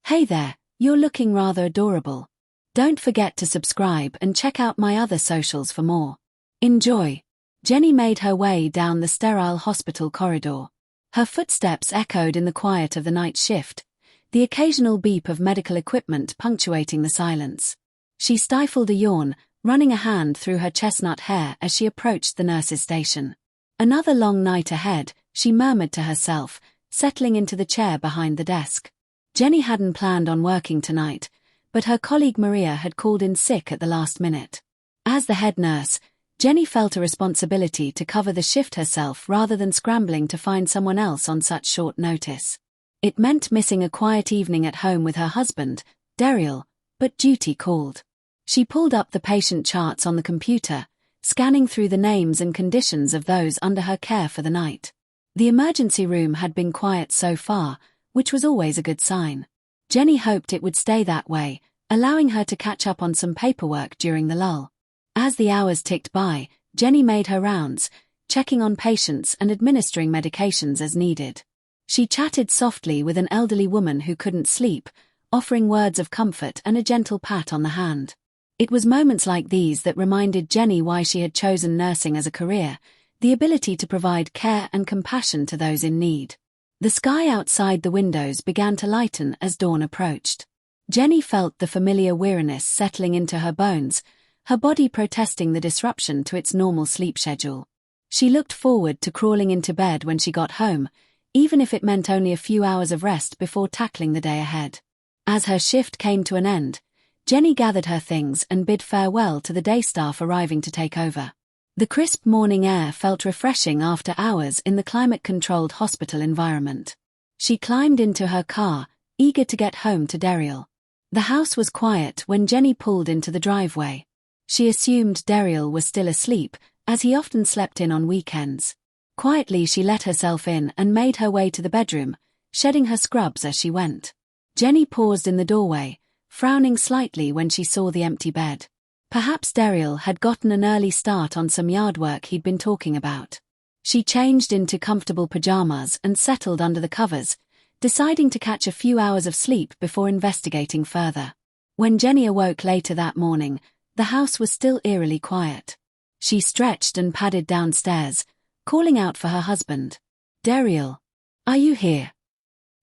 Hey there, you're looking rather adorable. Don't forget to subscribe and check out my other socials for more. Enjoy. Jenny made her way down the sterile hospital corridor. Her footsteps echoed in the quiet of the night shift, the occasional beep of medical equipment punctuating the silence. She stifled a yawn, running a hand through her chestnut hair as she approached the nurse's station. Another long night ahead, she murmured to herself, settling into the chair behind the desk. Jenny hadn't planned on working tonight, but her colleague Maria had called in sick at the last minute. As the head nurse, Jenny felt a responsibility to cover the shift herself rather than scrambling to find someone else on such short notice. It meant missing a quiet evening at home with her husband, Daryl, but duty called. She pulled up the patient charts on the computer, scanning through the names and conditions of those under her care for the night. The emergency room had been quiet so far, which was always a good sign. Jenny hoped it would stay that way, allowing her to catch up on some paperwork during the lull. As the hours ticked by, Jenny made her rounds, checking on patients and administering medications as needed. She chatted softly with an elderly woman who couldn't sleep, offering words of comfort and a gentle pat on the hand. It was moments like these that reminded Jenny why she had chosen nursing as a career, the ability to provide care and compassion to those in need. The sky outside the windows began to lighten as dawn approached. Jenny felt the familiar weariness settling into her bones, her body protesting the disruption to its normal sleep schedule. She looked forward to crawling into bed when she got home, even if it meant only a few hours of rest before tackling the day ahead. As her shift came to an end, Jenny gathered her things and bid farewell to the day staff arriving to take over. The crisp morning air felt refreshing after hours in the climate-controlled hospital environment. She climbed into her car, eager to get home to Daryl. The house was quiet when Jenny pulled into the driveway. She assumed Daryl was still asleep, as he often slept in on weekends. Quietly she let herself in and made her way to the bedroom, shedding her scrubs as she went. Jenny paused in the doorway, frowning slightly when she saw the empty bed. Perhaps Daryl had gotten an early start on some yard work he'd been talking about. She changed into comfortable pajamas and settled under the covers, deciding to catch a few hours of sleep before investigating further. When Jenny awoke later that morning, the house was still eerily quiet. She stretched and padded downstairs, calling out for her husband. "Daryl, are you here?"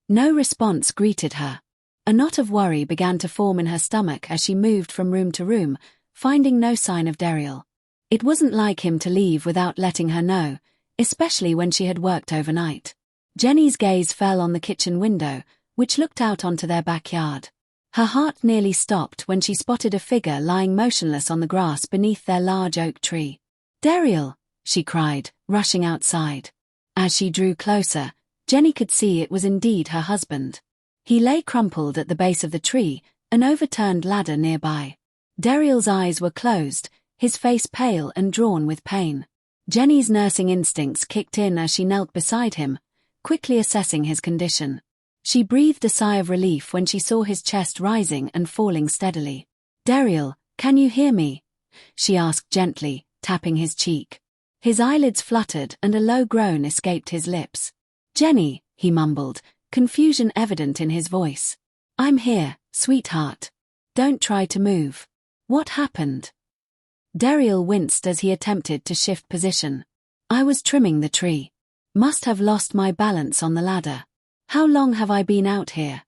No response greeted her. A knot of worry began to form in her stomach as she moved from room to room, finding no sign of Daryl. It wasn't like him to leave without letting her know, especially when she had worked overnight. Jenny's gaze fell on the kitchen window, which looked out onto their backyard. Her heart nearly stopped when she spotted a figure lying motionless on the grass beneath their large oak tree. "Daryl!" she cried, rushing outside. As she drew closer, Jenny could see it was indeed her husband. He lay crumpled at the base of the tree, an overturned ladder nearby. Daryl's eyes were closed, his face pale and drawn with pain. Jenny's nursing instincts kicked in as she knelt beside him, quickly assessing his condition. She breathed a sigh of relief when she saw his chest rising and falling steadily. "Daryl, can you hear me?" she asked gently, tapping his cheek. His eyelids fluttered and a low groan escaped his lips. "Jenny," he mumbled, confusion evident in his voice. "I'm here, sweetheart. Don't try to move. What happened?" Daryl winced as he attempted to shift position. "I was trimming the tree. Must have lost my balance on the ladder. How long have I been out here?"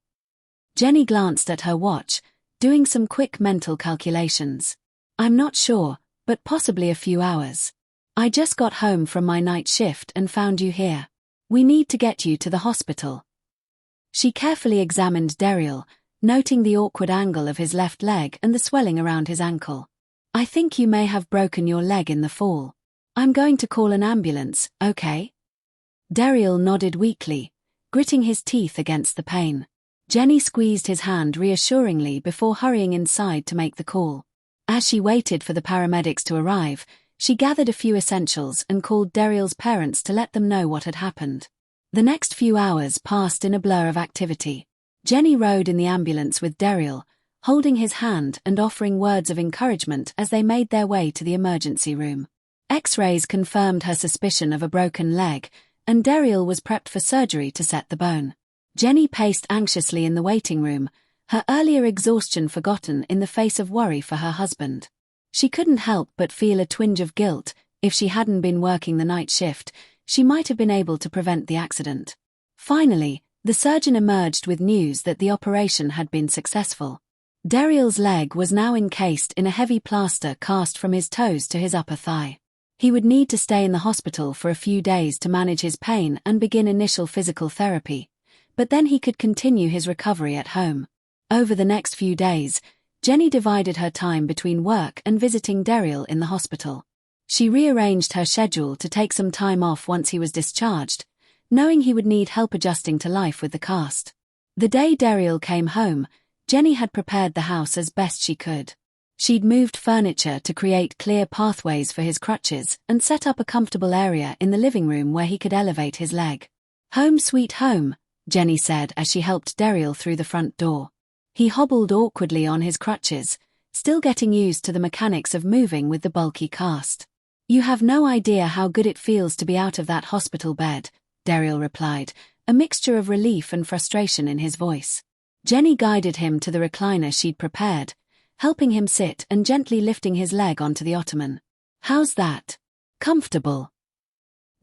Jenny glanced at her watch, doing some quick mental calculations. "I'm not sure, but possibly a few hours. I just got home from my night shift and found you here. We need to get you to the hospital." She carefully examined Daryl, noting the awkward angle of his left leg and the swelling around his ankle. "I think you may have broken your leg in the fall. I'm going to call an ambulance, okay?" Daryl nodded weakly, gritting his teeth against the pain. Jenny squeezed his hand reassuringly before hurrying inside to make the call. As she waited for the paramedics to arrive, she gathered a few essentials and called Daryl's parents to let them know what had happened. The next few hours passed in a blur of activity. Jenny rode in the ambulance with Daryl, holding his hand and offering words of encouragement as they made their way to the emergency room. X-rays confirmed her suspicion of a broken leg, and Daryl was prepped for surgery to set the bone. Jenny paced anxiously in the waiting room, her earlier exhaustion forgotten in the face of worry for her husband. She couldn't help but feel a twinge of guilt. If she hadn't been working the night shift, she might have been able to prevent the accident. Finally, the surgeon emerged with news that the operation had been successful. Daryl's leg was now encased in a heavy plaster cast from his toes to his upper thigh. He would need to stay in the hospital for a few days to manage his pain and begin initial physical therapy, but then he could continue his recovery at home. Over the next few days, Jenny divided her time between work and visiting Daryl in the hospital. She rearranged her schedule to take some time off once he was discharged, knowing he would need help adjusting to life with the cast. The day Daryl came home, Jenny had prepared the house as best she could. She'd moved furniture to create clear pathways for his crutches and set up a comfortable area in the living room where he could elevate his leg. "Home sweet home," Jenny said as she helped Daryl through the front door. He hobbled awkwardly on his crutches, still getting used to the mechanics of moving with the bulky cast. "You have no idea how good it feels to be out of that hospital bed," Daryl replied, a mixture of relief and frustration in his voice. Jenny guided him to the recliner she'd prepared, helping him sit and gently lifting his leg onto the ottoman. "How's that? Comfortable?"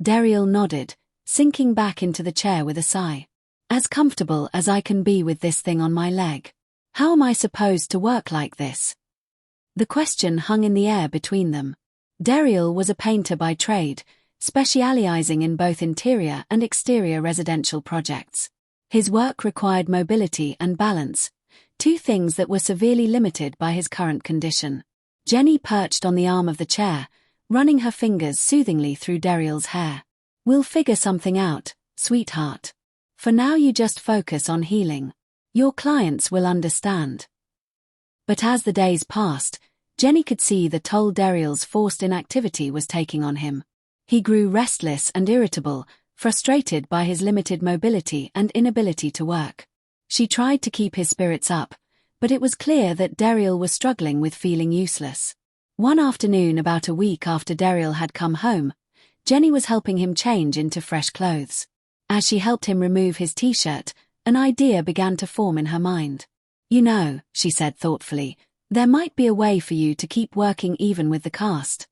Daryl nodded, sinking back into the chair with a sigh. "As comfortable as I can be with this thing on my leg. How am I supposed to work like this?" The question hung in the air between them. Daryl was a painter by trade, specializing in both interior and exterior residential projects. His work required mobility and balance, two things that were severely limited by his current condition. Jenny perched on the arm of the chair, running her fingers soothingly through Daryl's hair. "We'll figure something out, sweetheart. For now you just focus on healing. Your clients will understand." But as the days passed, Jenny could see the toll Daryl's forced inactivity was taking on him. He grew restless and irritable, frustrated by his limited mobility and inability to work. She tried to keep his spirits up, but it was clear that Daryl was struggling with feeling useless. One afternoon about a week after Daryl had come home, Jenny was helping him change into fresh clothes. As she helped him remove his t-shirt, an idea began to form in her mind. "You know," she said thoughtfully, "there might be a way for you to keep working even with the cast."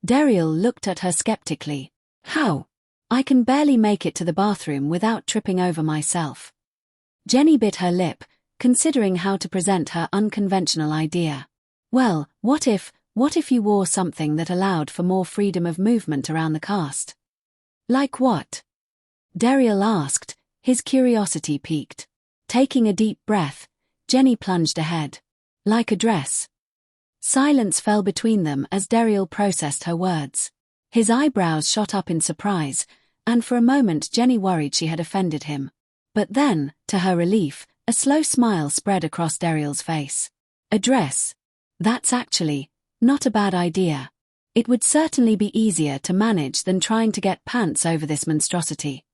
Daryl looked at her skeptically. "How? I can barely make it to the bathroom without tripping over myself." Jenny bit her lip, considering how to present her unconventional idea. "Well, what if you wore something that allowed for more freedom of movement around the cast?" "Like what?" Daryl asked, his curiosity piqued. Taking a deep breath, Jenny plunged ahead. "Like a dress." Silence fell between them as Daryl processed her words. His eyebrows shot up in surprise, and for a moment Jenny worried she had offended him. But then, to her relief, a slow smile spread across Daryl's face. "A dress? That's actually not a bad idea. It would certainly be easier to manage than trying to get pants over this monstrosity."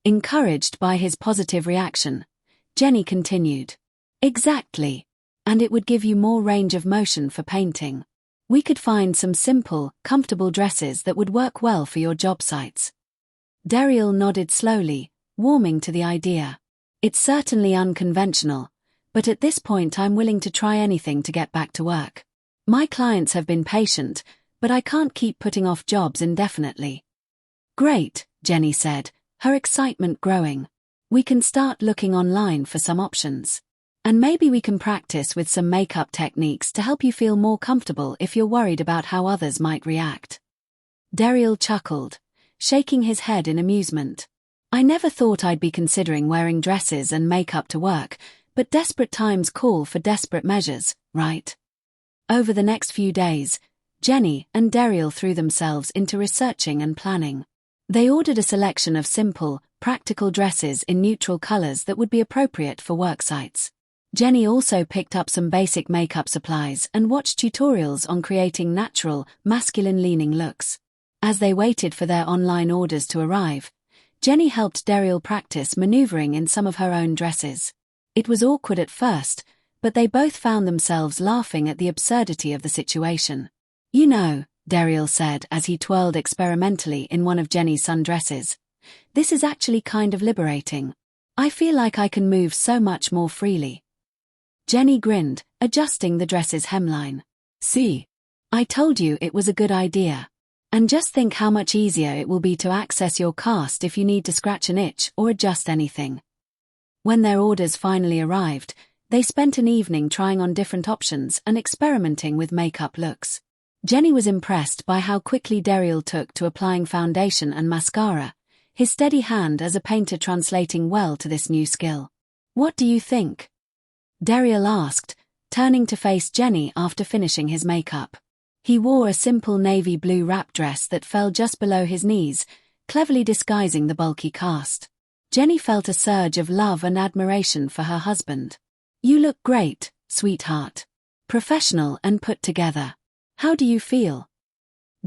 Encouraged by his positive reaction, Jenny continued. "Exactly. And it would give you more range of motion for painting. We could find some simple, comfortable dresses that would work well for your job sites." Daryl nodded slowly, warming to the idea. "It's certainly unconventional, but at this point I'm willing to try anything to get back to work. My clients have been patient, but I can't keep putting off jobs indefinitely." "Great," Jenny said, her excitement growing. "We can start looking online for some options. And maybe we can practice with some makeup techniques to help you feel more comfortable if you're worried about how others might react." Daryl chuckled, shaking his head in amusement. "I never thought I'd be considering wearing dresses and makeup to work, but desperate times call for desperate measures, right?" Over the next few days, Jenny and Daryl threw themselves into researching and planning. They ordered a selection of simple, practical dresses in neutral colors that would be appropriate for work sites. Jenny also picked up some basic makeup supplies and watched tutorials on creating natural, masculine-leaning looks. As they waited for their online orders to arrive, Jenny helped Daryl practice maneuvering in some of her own dresses. It was awkward at first, but they both found themselves laughing at the absurdity of the situation. "You know," Daryl said as he twirled experimentally in one of Jenny's sundresses, "this is actually kind of liberating. I feel like I can move so much more freely." Jenny grinned, adjusting the dress's hemline. See? I told you it was a good idea. And just think how much easier it will be to access your cast if you need to scratch an itch or adjust anything. When their orders finally arrived, they spent an evening trying on different options and experimenting with makeup looks. Jenny was impressed by how quickly Daryl took to applying foundation and mascara, his steady hand as a painter translating well to this new skill. What do you think? Daryl asked, turning to face Jenny after finishing his makeup. He wore a simple navy blue wrap dress that fell just below his knees, cleverly disguising the bulky cast. Jenny felt a surge of love and admiration for her husband. You look great, sweetheart. Professional and put together. How do you feel?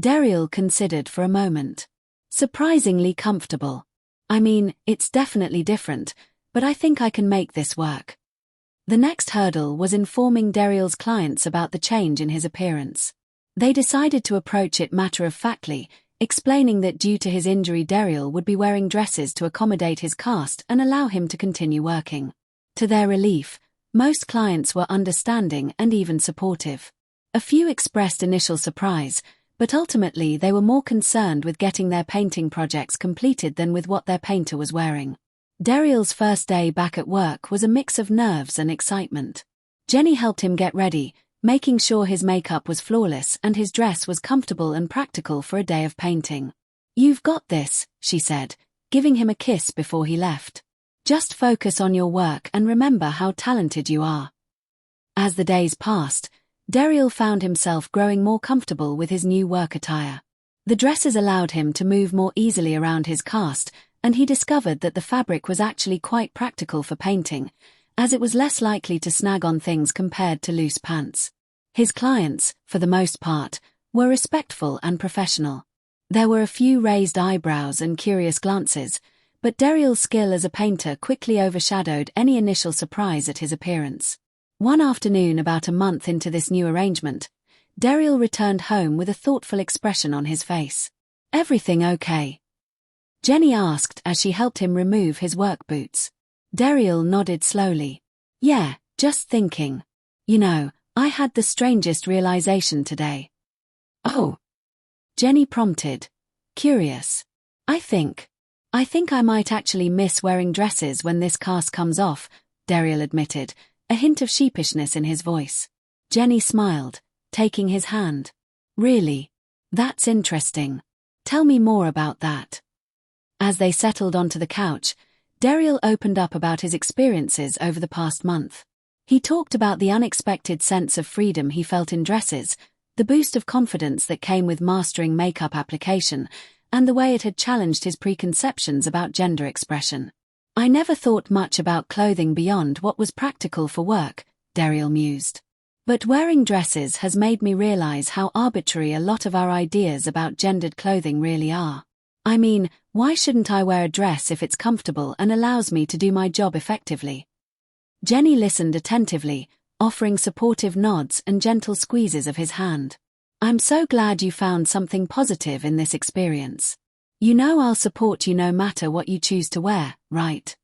Daryl considered for a moment. Surprisingly comfortable. I mean, it's definitely different, but I think I can make this work. The next hurdle was informing Daryl's clients about the change in his appearance. They decided to approach it matter-of-factly, explaining that due to his injury Daryl would be wearing dresses to accommodate his cast and allow him to continue working. To their relief, most clients were understanding and even supportive. A few expressed initial surprise, but ultimately they were more concerned with getting their painting projects completed than with what their painter was wearing. Daryl's first day back at work was a mix of nerves and excitement. Jenny helped him get ready, making sure his makeup was flawless and his dress was comfortable and practical for a day of painting. You've got this, she said, giving him a kiss before he left. Just focus on your work and remember how talented you are. As the days passed, Daryl found himself growing more comfortable with his new work attire. The dresses allowed him to move more easily around his cast, and he discovered that the fabric was actually quite practical for painting, as it was less likely to snag on things compared to loose pants. His clients, for the most part, were respectful and professional. There were a few raised eyebrows and curious glances, but Daryl's skill as a painter quickly overshadowed any initial surprise at his appearance. One afternoon about a month into this new arrangement, Daryl returned home with a thoughtful expression on his face. Everything okay? Jenny asked as she helped him remove his work boots. Daryl nodded slowly. Yeah, just thinking. You know, I had the strangest realization today. Oh? Jenny prompted. Curious. I think I might actually miss wearing dresses when this cast comes off, Daryl admitted, a hint of sheepishness in his voice. Jenny smiled, taking his hand. Really? That's interesting. Tell me more about that. As they settled onto the couch, Daryl opened up about his experiences over the past month. He talked about the unexpected sense of freedom he felt in dresses, the boost of confidence that came with mastering makeup application, and the way it had challenged his preconceptions about gender expression. I never thought much about clothing beyond what was practical for work, Daryl mused. But wearing dresses has made me realize how arbitrary a lot of our ideas about gendered clothing really are. I mean, why shouldn't I wear a dress if it's comfortable and allows me to do my job effectively? Jenny listened attentively, offering supportive nods and gentle squeezes of his hand. I'm so glad you found something positive in this experience. You know I'll support you no matter what you choose to wear, right?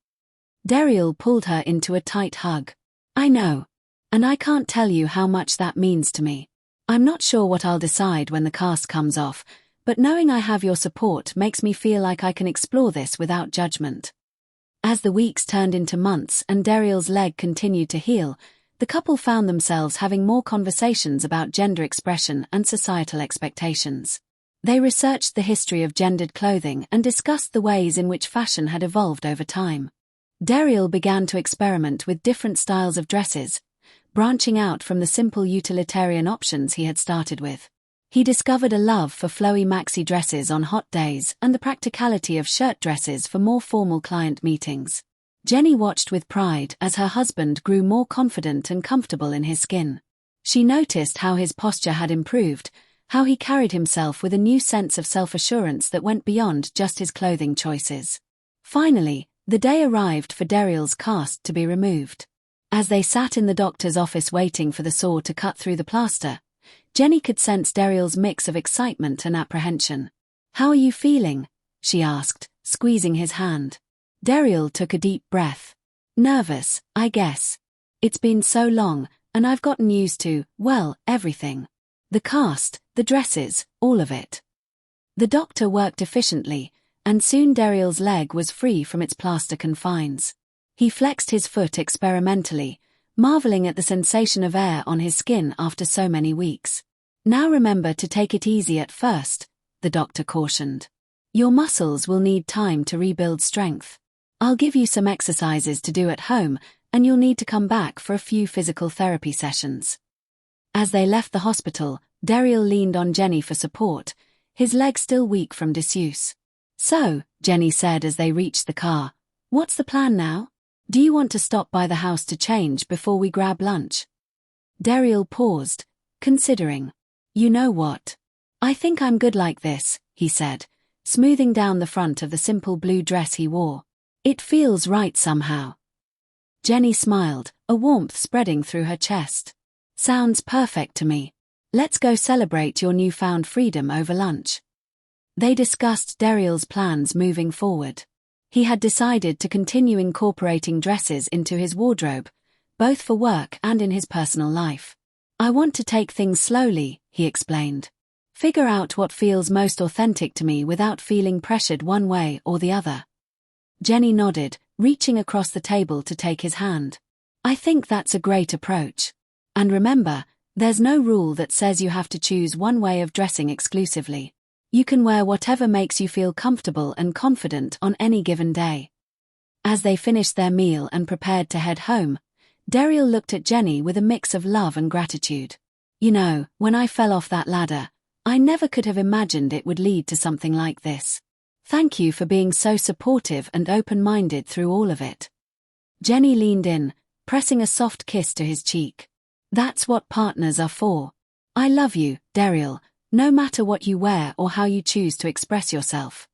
Daryl pulled her into a tight hug. I know. And I can't tell you how much that means to me. I'm not sure what I'll decide when the cast comes off, but knowing I have your support makes me feel like I can explore this without judgment. As the weeks turned into months and Daryl's leg continued to heal, the couple found themselves having more conversations about gender expression and societal expectations. They researched the history of gendered clothing and discussed the ways in which fashion had evolved over time. Daryl began to experiment with different styles of dresses, branching out from the simple utilitarian options he had started with. He discovered a love for flowy maxi dresses on hot days and the practicality of shirt dresses for more formal client meetings. Jenny watched with pride as her husband grew more confident and comfortable in his skin. She noticed how his posture had improved, how he carried himself with a new sense of self-assurance that went beyond just his clothing choices. Finally, the day arrived for Daryl's cast to be removed. As they sat in the doctor's office waiting for the saw to cut through the plaster, Jenny could sense Daryl's mix of excitement and apprehension. How are you feeling? She asked, squeezing his hand. Daryl took a deep breath. Nervous, I guess. It's been so long, and I've gotten used to, well, everything. The cast, the dresses, all of it. The doctor worked efficiently, and soon Dariel's leg was free from its plaster confines. He flexed his foot experimentally, marveling at the sensation of air on his skin after so many weeks. Now remember to take it easy at first, the doctor cautioned. Your muscles will need time to rebuild strength. I'll give you some exercises to do at home, and you'll need to come back for a few physical therapy sessions. As they left the hospital, Dariel leaned on Jenny for support, his leg still weak from disuse. So, Jenny said as they reached the car, what's the plan now? Do you want to stop by the house to change before we grab lunch? Dariel paused, considering. You know what? I think I'm good like this, he said, smoothing down the front of the simple blue dress he wore. It feels right somehow. Jenny smiled, a warmth spreading through her chest. Sounds perfect to me. Let's go celebrate your newfound freedom over lunch. They discussed Dariel's plans moving forward. He had decided to continue incorporating dresses into his wardrobe, both for work and in his personal life. I want to take things slowly, he explained. Figure out what feels most authentic to me without feeling pressured one way or the other. Jenny nodded, reaching across the table to take his hand. I think that's a great approach. And remember, there's no rule that says you have to choose one way of dressing exclusively. You can wear whatever makes you feel comfortable and confident on any given day. As they finished their meal and prepared to head home, Dariel looked at Jenny with a mix of love and gratitude. You know, when I fell off that ladder, I never could have imagined it would lead to something like this. Thank you for being so supportive and open-minded through all of it. Jenny leaned in, pressing a soft kiss to his cheek. That's what partners are for. I love you, Dariel, no matter what you wear or how you choose to express yourself.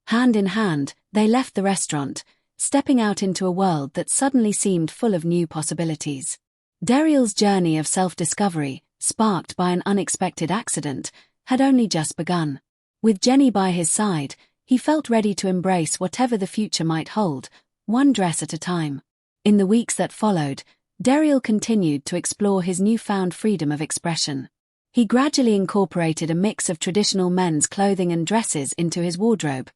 Hand in hand, they left the restaurant, stepping out into a world that suddenly seemed full of new possibilities. Dariel's journey of self-discovery, sparked by an unexpected accident, had only just begun. With Jenny by his side, he felt ready to embrace whatever the future might hold, one dress at a time. In the weeks that followed, Dariel continued to explore his newfound freedom of expression. He gradually incorporated a mix of traditional men's clothing and dresses into his wardrobe,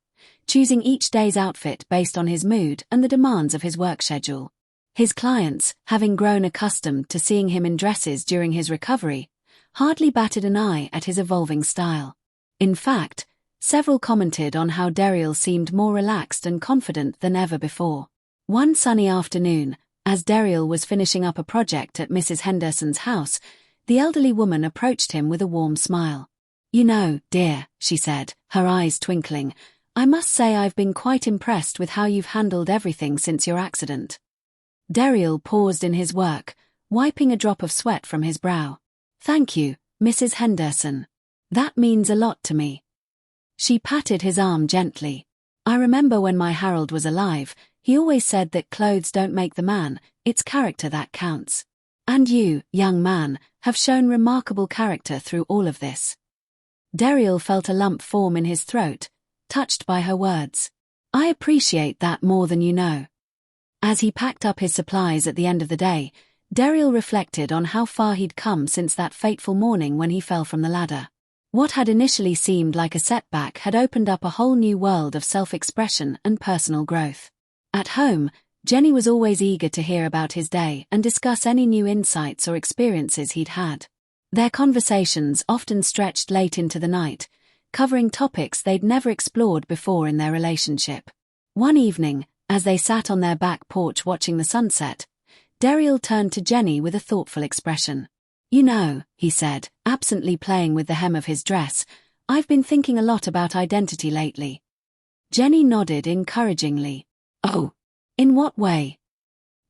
choosing each day's outfit based on his mood and the demands of his work schedule. His clients, having grown accustomed to seeing him in dresses during his recovery, hardly batted an eye at his evolving style. In fact, several commented on how Dariel seemed more relaxed and confident than ever before. One sunny afternoon, as Dariel was finishing up a project at Mrs. Henderson's house, the elderly woman approached him with a warm smile. You know, dear, she said, her eyes twinkling, I must say I've been quite impressed with how you've handled everything since your accident. Dariel paused in his work, wiping a drop of sweat from his brow. Thank you, Mrs. Henderson. That means a lot to me. She patted his arm gently. I remember when my Harold was alive, he always said that clothes don't make the man, it's character that counts. And you, young man, have shown remarkable character through all of this. Dariel felt a lump form in his throat, touched by her words. I appreciate that more than you know. As he packed up his supplies at the end of the day, Dariel reflected on how far he'd come since that fateful morning when he fell from the ladder. What had initially seemed like a setback had opened up a whole new world of self-expression and personal growth. At home, Jenny was always eager to hear about his day and discuss any new insights or experiences he'd had. Their conversations often stretched late into the night, covering topics they'd never explored before in their relationship. One evening, as they sat on their back porch watching the sunset, Dariel turned to Jenny with a thoughtful expression. You know, he said, absently playing with the hem of his dress, I've been thinking a lot about identity lately. Jenny nodded encouragingly. Oh, in what way?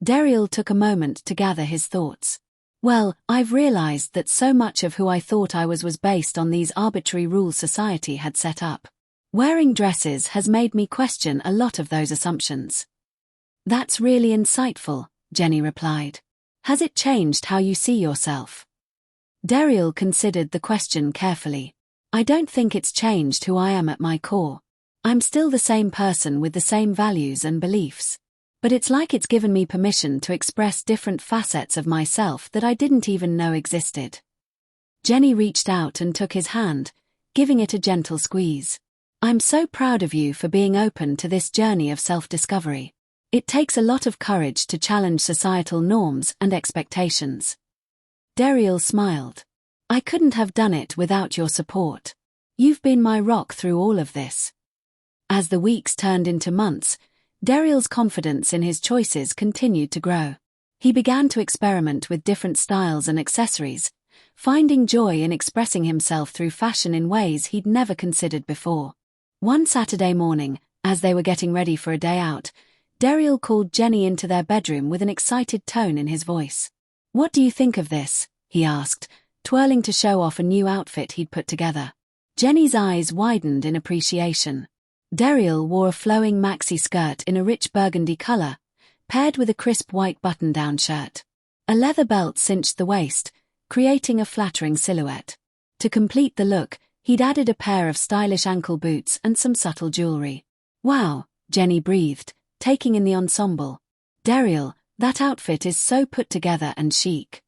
Dariel took a moment to gather his thoughts. Well, I've realized that so much of who I thought I was based on these arbitrary rules society had set up. Wearing dresses has made me question a lot of those assumptions. That's really insightful, Jenny replied. Has it changed how you see yourself? Dariel considered the question carefully. I don't think it's changed who I am at my core. I'm still the same person with the same values and beliefs. But it's like it's given me permission to express different facets of myself that I didn't even know existed. Jenny reached out and took his hand, giving it a gentle squeeze. I'm so proud of you for being open to this journey of self-discovery. It takes a lot of courage to challenge societal norms and expectations. Daryl smiled. I couldn't have done it without your support. You've been my rock through all of this. As the weeks turned into months, Daryl's confidence in his choices continued to grow. He began to experiment with different styles and accessories, finding joy in expressing himself through fashion in ways he'd never considered before. One Saturday morning, as they were getting ready for a day out, Daryl called Jenny into their bedroom with an excited tone in his voice. What do you think of this? He asked, twirling to show off a new outfit he'd put together. Jenny's eyes widened in appreciation. Daryl wore a flowing maxi skirt in a rich burgundy color, paired with a crisp white button-down shirt. A leather belt cinched the waist, creating a flattering silhouette. To complete the look, he'd added a pair of stylish ankle boots and some subtle jewelry. Wow, Jenny breathed, taking in the ensemble. Daryl, that outfit is so put together and chic.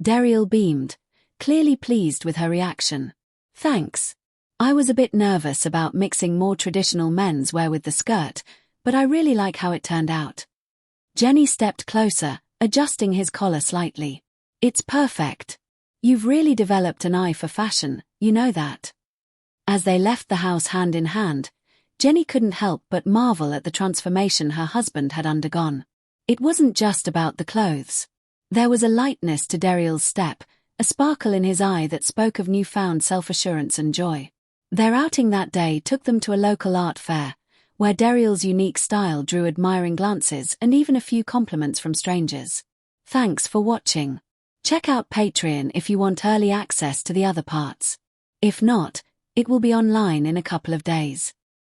Daryl beamed, clearly pleased with her reaction. Thanks. I was a bit nervous about mixing more traditional menswear with the skirt, but I really like how it turned out. Jenny stepped closer, adjusting his collar slightly. It's perfect. You've really developed an eye for fashion, you know that. As they left the house hand in hand, Jenny couldn't help but marvel at the transformation her husband had undergone. It wasn't just about the clothes. There was a lightness to Daryl's step, a sparkle in his eye that spoke of newfound self-assurance and joy. Their outing that day took them to a local art fair, where Daryl's unique style drew admiring glances and even a few compliments from strangers. Thanks for watching. Check out Patreon if you want early access to the other parts. If not, it will be online in a couple of days.